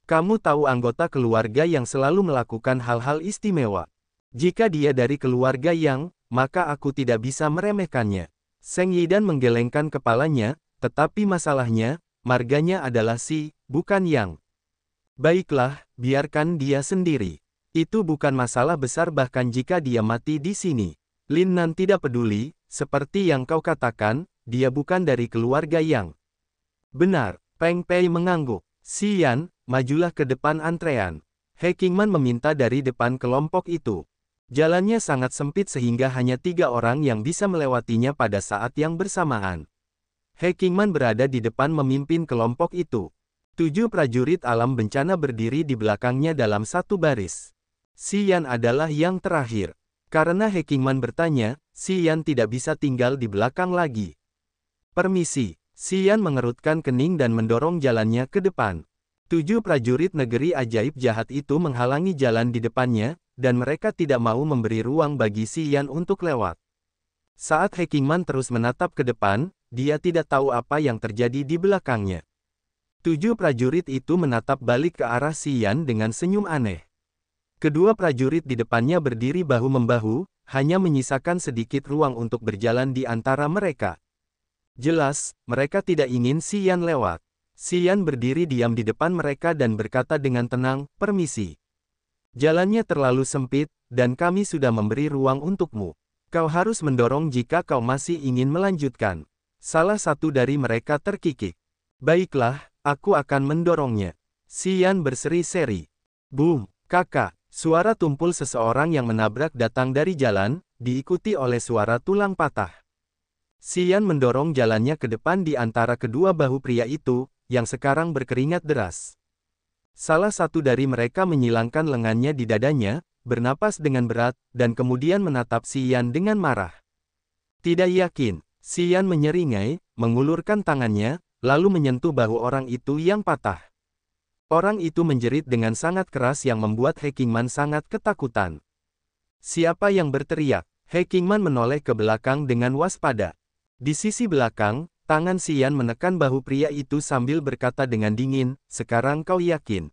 Kamu tahu anggota keluarga yang selalu melakukan hal-hal istimewa. Jika dia dari keluarga Yang, maka aku tidak bisa meremehkannya. Seng Yidan menggelengkan kepalanya, tetapi masalahnya, marganya adalah Si, bukan Yang. Baiklah, biarkan dia sendiri. Itu bukan masalah besar bahkan jika dia mati di sini. Lin Nan tidak peduli, seperti yang kau katakan, dia bukan dari keluarga Yang. Benar, Peng Pei mengangguk. Xian, majulah ke depan antrean. He Qingman meminta dari depan kelompok itu. Jalannya sangat sempit sehingga hanya 3 orang yang bisa melewatinya pada saat yang bersamaan. He Qingman berada di depan memimpin kelompok itu. 7 prajurit alam bencana berdiri di belakangnya dalam satu baris. Xian adalah yang terakhir. Karena He Qingman bertanya, Xian tidak bisa tinggal di belakang lagi. Permisi. Xian mengerutkan kening dan mendorong jalannya ke depan. 7 prajurit negeri ajaib jahat itu menghalangi jalan di depannya, dan mereka tidak mau memberi ruang bagi Xian untuk lewat. Saat He Qingman terus menatap ke depan, dia tidak tahu apa yang terjadi di belakangnya. 7 prajurit itu menatap balik ke arah Xian dengan senyum aneh. Kedua prajurit di depannya berdiri bahu-membahu, hanya menyisakan sedikit ruang untuk berjalan di antara mereka. Jelas, mereka tidak ingin Xian lewat. Xian berdiri diam di depan mereka dan berkata dengan tenang, permisi. Jalannya terlalu sempit, dan kami sudah memberi ruang untukmu. Kau harus mendorong jika kau masih ingin melanjutkan. Salah satu dari mereka terkikik. Baiklah, aku akan mendorongnya. Xian berseri-seri. Boom, kakak. Suara tumpul seseorang yang menabrak datang dari jalan, diikuti oleh suara tulang patah. Xian mendorong jalannya ke depan di antara kedua bahu pria itu, yang sekarang berkeringat deras. Salah satu dari mereka menyilangkan lengannya di dadanya, bernapas dengan berat, dan kemudian menatap Xian dengan marah. Tidak yakin, Xian menyeringai, mengulurkan tangannya, lalu menyentuh bahu orang itu yang patah. Orang itu menjerit dengan sangat keras yang membuat He Qingman sangat ketakutan. Siapa yang berteriak? He Qingman menoleh ke belakang dengan waspada. Di sisi belakang, tangan Xian menekan bahu pria itu sambil berkata dengan dingin, sekarang kau yakin?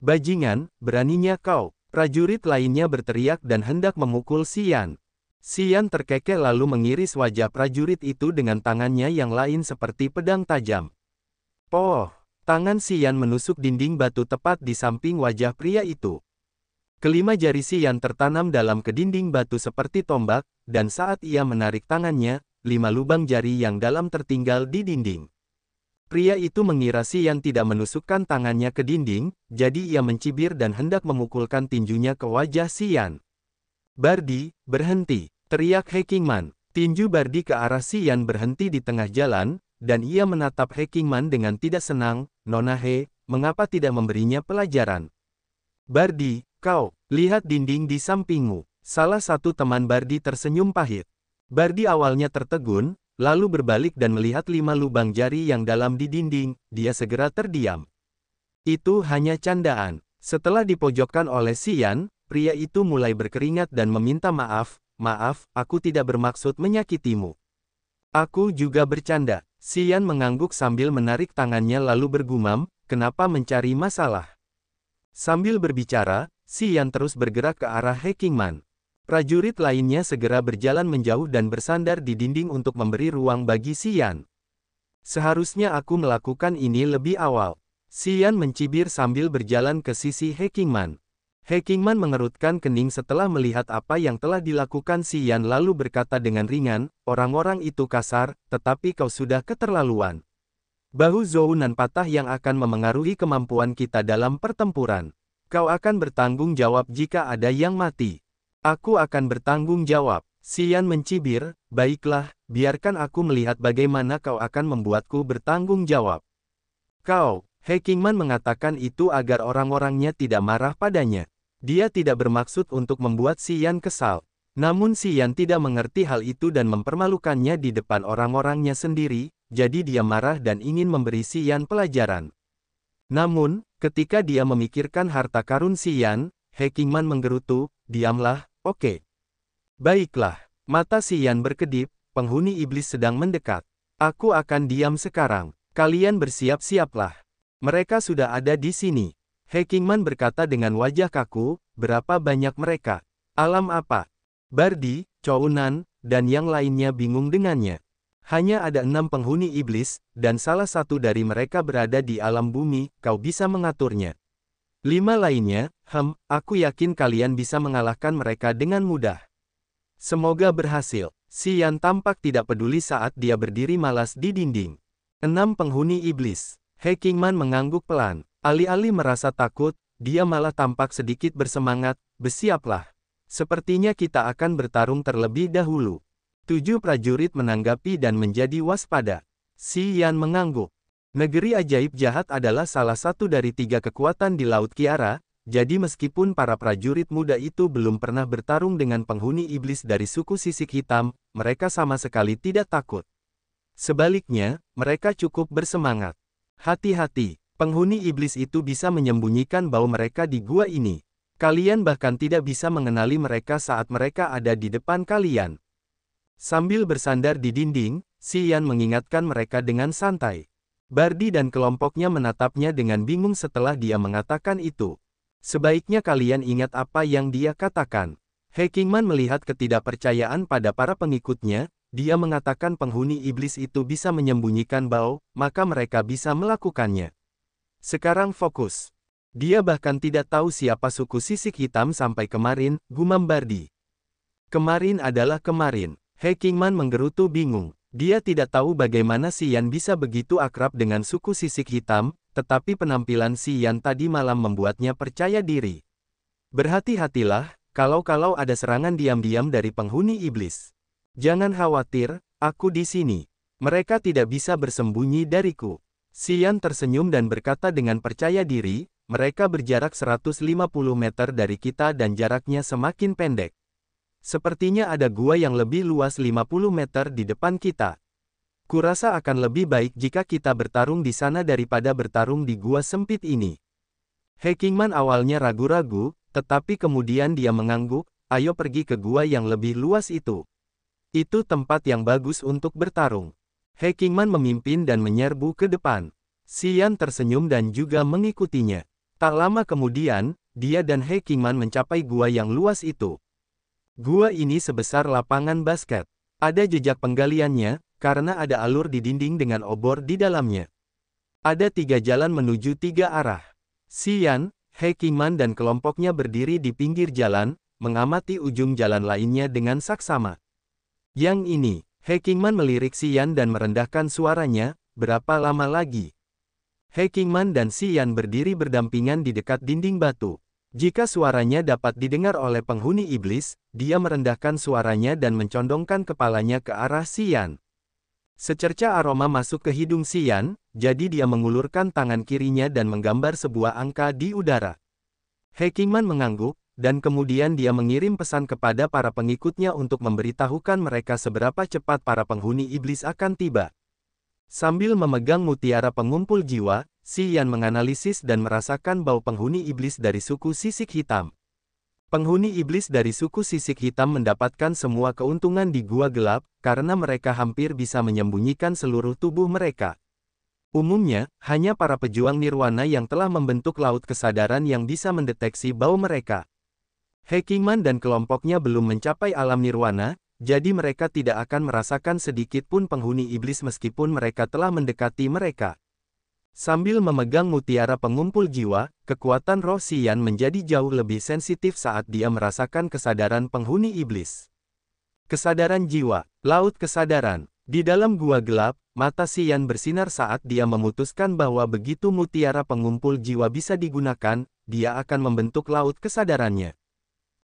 Bajingan, beraninya kau. Prajurit lainnya berteriak dan hendak memukul Xian. Xian terkekeh lalu mengiris wajah prajurit itu dengan tangannya yang lain seperti pedang tajam. Poh! Tangan Xian menusuk dinding batu tepat di samping wajah pria itu. Kelima jari Xian tertanam dalam ke dinding batu seperti tombak, dan saat ia menarik tangannya, 5 lubang jari yang dalam tertinggal di dinding. Pria itu mengira Xian tidak menusukkan tangannya ke dinding, jadi ia mencibir dan hendak memukulkan tinjunya ke wajah Xian. Bardi, berhenti, teriak He Qingman. Tinju Bardi ke arah Xian berhenti di tengah jalan, dan ia menatap He Qingman dengan tidak senang, Nona He, mengapa tidak memberinya pelajaran? Bardi, kau, lihat dinding di sampingmu. Salah satu teman Bardi tersenyum pahit. Bardi awalnya tertegun, lalu berbalik dan melihat 5 lubang jari yang dalam di dinding, dia segera terdiam. Itu hanya candaan. Setelah dipojokkan oleh Xian, pria itu mulai berkeringat dan meminta maaf, "Maaf, aku tidak bermaksud menyakitimu. Aku juga bercanda." Xian mengangguk sambil menarik tangannya lalu bergumam, "Kenapa mencari masalah?" Sambil berbicara, Xian terus bergerak ke arah He Qingman. Prajurit lainnya segera berjalan menjauh dan bersandar di dinding untuk memberi ruang bagi Xian. "Seharusnya aku melakukan ini lebih awal." Xian mencibir sambil berjalan ke sisi He Qingman. He Qingman mengerutkan kening setelah melihat apa yang telah dilakukan Xian lalu berkata dengan ringan, "Orang-orang itu kasar, tetapi kau sudah keterlaluan. Bahu Zhounan patah yang akan memengaruhi kemampuan kita dalam pertempuran. Kau akan bertanggung jawab jika ada yang mati." "Aku akan bertanggung jawab." Xian mencibir, "Baiklah, biarkan aku melihat bagaimana kau akan membuatku bertanggung jawab." "Kau..." He Qingman mengatakan itu agar orang-orangnya tidak marah padanya. Dia tidak bermaksud untuk membuat Xian kesal. Namun Xian tidak mengerti hal itu dan mempermalukannya di depan orang-orangnya sendiri, jadi dia marah dan ingin memberi Xian pelajaran. Namun, ketika dia memikirkan harta karun Xian, He Qingman menggerutu, "Diamlah, oke. Baiklah." Mata Xian berkedip, "Penghuni iblis sedang mendekat. Aku akan diam sekarang. Kalian bersiap-siaplah. Mereka sudah ada di sini." He Qingman berkata dengan wajah kaku, "Berapa banyak mereka? Alam apa?" Bardi, Chounan, dan yang lainnya bingung dengannya. "Hanya ada 6 penghuni iblis, dan salah satu dari mereka berada di alam bumi, kau bisa mengaturnya. 5 lainnya, aku yakin kalian bisa mengalahkan mereka dengan mudah." "Semoga berhasil." Xian tampak tidak peduli saat dia berdiri malas di dinding. 6 penghuni iblis. He Qingman mengangguk pelan. Alih-alih merasa takut, dia malah tampak sedikit bersemangat, "Bersiaplah. Sepertinya kita akan bertarung terlebih dahulu." 7 prajurit menanggapi dan menjadi waspada. Xian mengangguk. Negeri ajaib jahat adalah salah satu dari 3 kekuatan di Laut Kiara, jadi meskipun para prajurit muda itu belum pernah bertarung dengan penghuni iblis dari suku sisik hitam, mereka sama sekali tidak takut. Sebaliknya, mereka cukup bersemangat. "Hati-hati, penghuni iblis itu bisa menyembunyikan bau mereka di gua ini. Kalian bahkan tidak bisa mengenali mereka saat mereka ada di depan kalian." Sambil bersandar di dinding, Xian mengingatkan mereka dengan santai. Bardi dan kelompoknya menatapnya dengan bingung setelah dia mengatakan itu. "Sebaiknya kalian ingat apa yang dia katakan." He Qingman melihat ketidakpercayaan pada para pengikutnya. Dia mengatakan penghuni iblis itu bisa menyembunyikan bau, maka mereka bisa melakukannya. Sekarang fokus. Dia bahkan tidak tahu siapa suku sisik hitam sampai kemarin, gumam Bardi. "Kemarin adalah kemarin." He Qingman menggerutu bingung. Dia tidak tahu bagaimana Xian bisa begitu akrab dengan suku sisik hitam, tetapi penampilan Xian tadi malam membuatnya percaya diri. "Berhati-hatilah, kalau ada serangan diam-diam dari penghuni iblis. Jangan khawatir, aku di sini. Mereka tidak bisa bersembunyi dariku." Xian tersenyum dan berkata dengan percaya diri, "Mereka berjarak 150 meter dari kita dan jaraknya semakin pendek. Sepertinya ada gua yang lebih luas 50 meter di depan kita. Kurasa akan lebih baik jika kita bertarung di sana daripada bertarung di gua sempit ini." He Qingman awalnya ragu-ragu, tetapi kemudian dia mengangguk, "Ayo pergi ke gua yang lebih luas itu. Itu tempat yang bagus untuk bertarung." He Qingman memimpin dan menyerbu ke depan. Xian tersenyum dan juga mengikutinya. Tak lama kemudian, dia dan He Qingman mencapai gua yang luas itu. Gua ini sebesar lapangan basket. Ada jejak penggaliannya, karena ada alur di dinding dengan obor di dalamnya. Ada 3 jalan menuju 3 arah. Xian, He Qingman dan kelompoknya berdiri di pinggir jalan, mengamati ujung jalan lainnya dengan saksama. "Yang ini." He Qingman melirik Xian dan merendahkan suaranya, "Berapa lama lagi?" He Qingman dan Xian berdiri berdampingan di dekat dinding batu. Jika suaranya dapat didengar oleh penghuni iblis, dia merendahkan suaranya dan mencondongkan kepalanya ke arah Xian. Secerca aroma masuk ke hidung Xian, jadi dia mengulurkan tangan kirinya dan menggambar sebuah angka di udara. He Qingman mengangguk, dan kemudian dia mengirim pesan kepada para pengikutnya untuk memberitahukan mereka seberapa cepat para penghuni iblis akan tiba. Sambil memegang mutiara pengumpul jiwa, Xian menganalisis dan merasakan bau penghuni iblis dari suku sisik hitam. Penghuni iblis dari suku sisik hitam mendapatkan semua keuntungan di gua gelap, karena mereka hampir bisa menyembunyikan seluruh tubuh mereka. Umumnya, hanya para pejuang nirwana yang telah membentuk laut kesadaran yang bisa mendeteksi bau mereka. He Qingman dan kelompoknya belum mencapai alam nirwana, jadi mereka tidak akan merasakan sedikit pun penghuni iblis meskipun mereka telah mendekati mereka. Sambil memegang mutiara pengumpul jiwa, kekuatan roh Xian menjadi jauh lebih sensitif saat dia merasakan kesadaran penghuni iblis. Kesadaran jiwa, laut kesadaran. Di dalam gua gelap, mata Xian bersinar saat dia memutuskan bahwa begitu mutiara pengumpul jiwa bisa digunakan, dia akan membentuk laut kesadarannya.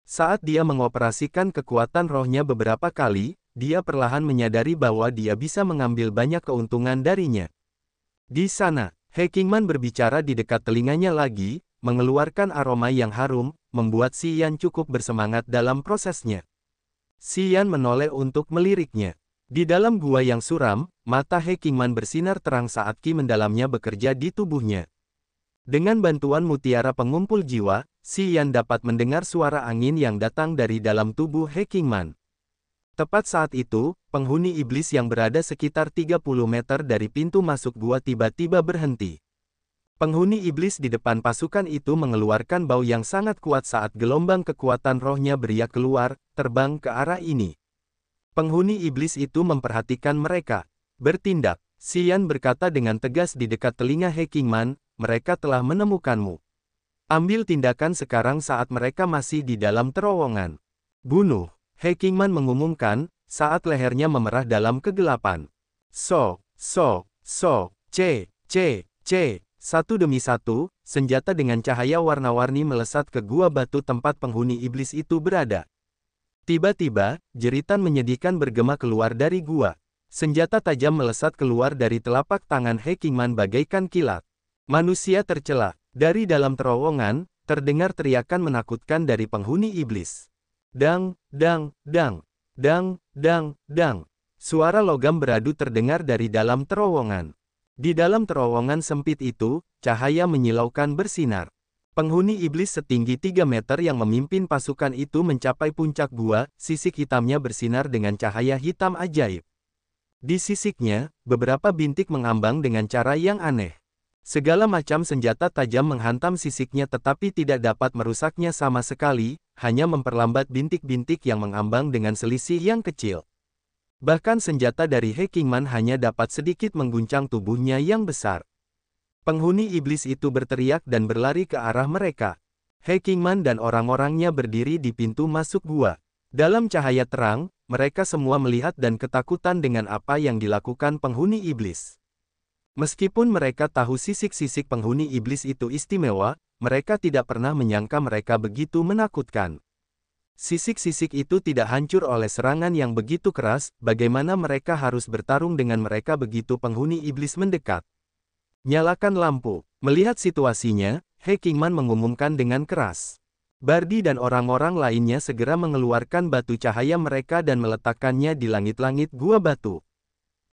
Saat dia mengoperasikan kekuatan rohnya beberapa kali, dia perlahan menyadari bahwa dia bisa mengambil banyak keuntungan darinya. Di sana, He Qingman berbicara di dekat telinganya lagi, mengeluarkan aroma yang harum, membuat Xian cukup bersemangat dalam prosesnya. Xian menoleh untuk meliriknya. Di dalam gua yang suram, mata He Qingman bersinar terang saat ki mendalamnya bekerja di tubuhnya. Dengan bantuan mutiara pengumpul jiwa, Xian dapat mendengar suara angin yang datang dari dalam tubuh He Qingman. Tepat saat itu, penghuni iblis yang berada sekitar 30 meter dari pintu masuk gua tiba-tiba berhenti. Penghuni iblis di depan pasukan itu mengeluarkan bau yang sangat kuat saat gelombang kekuatan rohnya beriak keluar, terbang ke arah ini. Penghuni iblis itu memperhatikan mereka. Bertindak, Xian berkata dengan tegas di dekat telinga He Qingman, mereka telah menemukanmu. Ambil tindakan sekarang saat mereka masih di dalam terowongan. Bunuh. He Qingman mengumumkan, saat lehernya memerah dalam kegelapan. Satu demi satu, senjata dengan cahaya warna-warni melesat ke gua batu tempat penghuni iblis itu berada. Tiba-tiba, jeritan menyedihkan bergema keluar dari gua. Senjata tajam melesat keluar dari telapak tangan He Qingman bagaikan kilat. Manusia tercela. Dari dalam terowongan, terdengar teriakan menakutkan dari penghuni iblis. Dang, dang, dang, dang, dang, dang. Suara logam beradu terdengar dari dalam terowongan. Di dalam terowongan sempit itu, cahaya menyilaukan bersinar. Penghuni iblis setinggi 3 meter yang memimpin pasukan itu mencapai puncak gua, sisik hitamnya bersinar dengan cahaya hitam ajaib. Di sisiknya, beberapa bintik mengambang dengan cara yang aneh. Segala macam senjata tajam menghantam sisiknya tetapi tidak dapat merusaknya sama sekali, hanya memperlambat bintik-bintik yang mengambang dengan selisih yang kecil. Bahkan senjata dari He Qingman hanya dapat sedikit mengguncang tubuhnya yang besar. Penghuni iblis itu berteriak dan berlari ke arah mereka. He Qingman dan orang-orangnya berdiri di pintu masuk gua. Dalam cahaya terang, mereka semua melihat dan ketakutan dengan apa yang dilakukan penghuni iblis. Meskipun mereka tahu sisik-sisik penghuni iblis itu istimewa, mereka tidak pernah menyangka mereka begitu menakutkan. Sisik-sisik itu tidak hancur oleh serangan yang begitu keras, bagaimana mereka harus bertarung dengan mereka begitu penghuni iblis mendekat. Nyalakan lampu. Melihat situasinya, He Qingman mengumumkan dengan keras. Bardi dan orang-orang lainnya segera mengeluarkan batu cahaya mereka dan meletakkannya di langit-langit gua batu.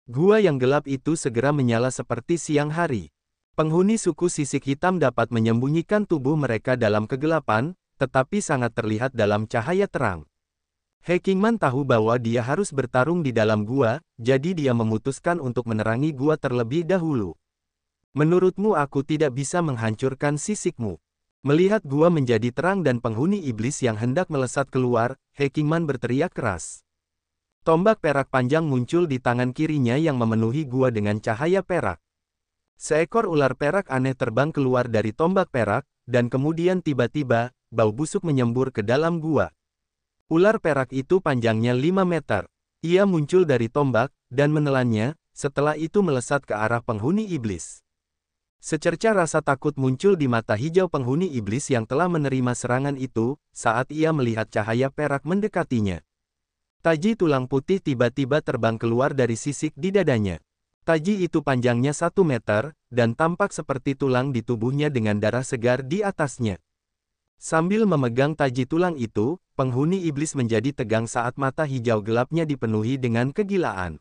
Gua yang gelap itu segera menyala seperti siang hari. Penghuni suku sisik hitam dapat menyembunyikan tubuh mereka dalam kegelapan, tetapi sangat terlihat dalam cahaya terang. He Qingman tahu bahwa dia harus bertarung di dalam gua, jadi dia memutuskan untuk menerangi gua terlebih dahulu. Menurutmu aku tidak bisa menghancurkan sisikmu. Melihat gua menjadi terang dan penghuni iblis yang hendak melesat keluar, He Qingman berteriak keras. Tombak perak panjang muncul di tangan kirinya yang memenuhi gua dengan cahaya perak. Seekor ular perak aneh terbang keluar dari tombak perak, dan kemudian tiba-tiba, bau busuk menyembur ke dalam gua. Ular perak itu panjangnya 5 meter. Ia muncul dari tombak, dan menelannya, setelah itu melesat ke arah penghuni iblis. Secerca rasa takut muncul di mata hijau penghuni iblis yang telah menerima serangan itu, saat ia melihat cahaya perak mendekatinya. Taji tulang putih tiba-tiba terbang keluar dari sisik di dadanya. Taji itu panjangnya 1 meter, dan tampak seperti tulang di tubuhnya dengan darah segar di atasnya. Sambil memegang taji tulang itu, penghuni iblis menjadi tegang saat mata hijau gelapnya dipenuhi dengan kegilaan.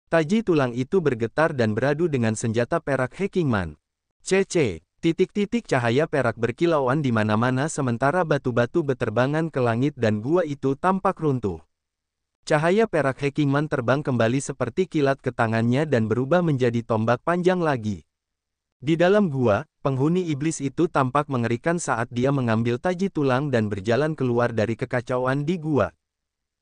Taji tulang itu bergetar dan beradu dengan senjata perak Hekingman. CC. Titik-titik cahaya perak berkilauan di mana-mana sementara batu-batu beterbangan ke langit dan gua itu tampak runtuh. Cahaya perak Hekingman terbang kembali seperti kilat ke tangannya dan berubah menjadi tombak panjang lagi. Di dalam gua, penghuni iblis itu tampak mengerikan saat dia mengambil taji tulang dan berjalan keluar dari kekacauan di gua.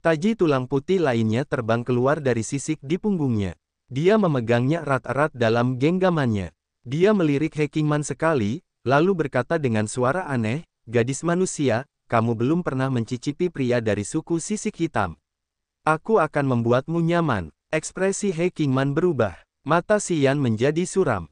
Taji tulang putih lainnya terbang keluar dari sisik di punggungnya. Dia memegangnya erat-erat dalam genggamannya. Dia melirik Hekingman sekali, lalu berkata dengan suara aneh, "Gadis manusia, kamu belum pernah mencicipi pria dari suku sisik hitam. Aku akan membuatmu nyaman." Ekspresi Hekingman berubah. Mata Xian menjadi suram.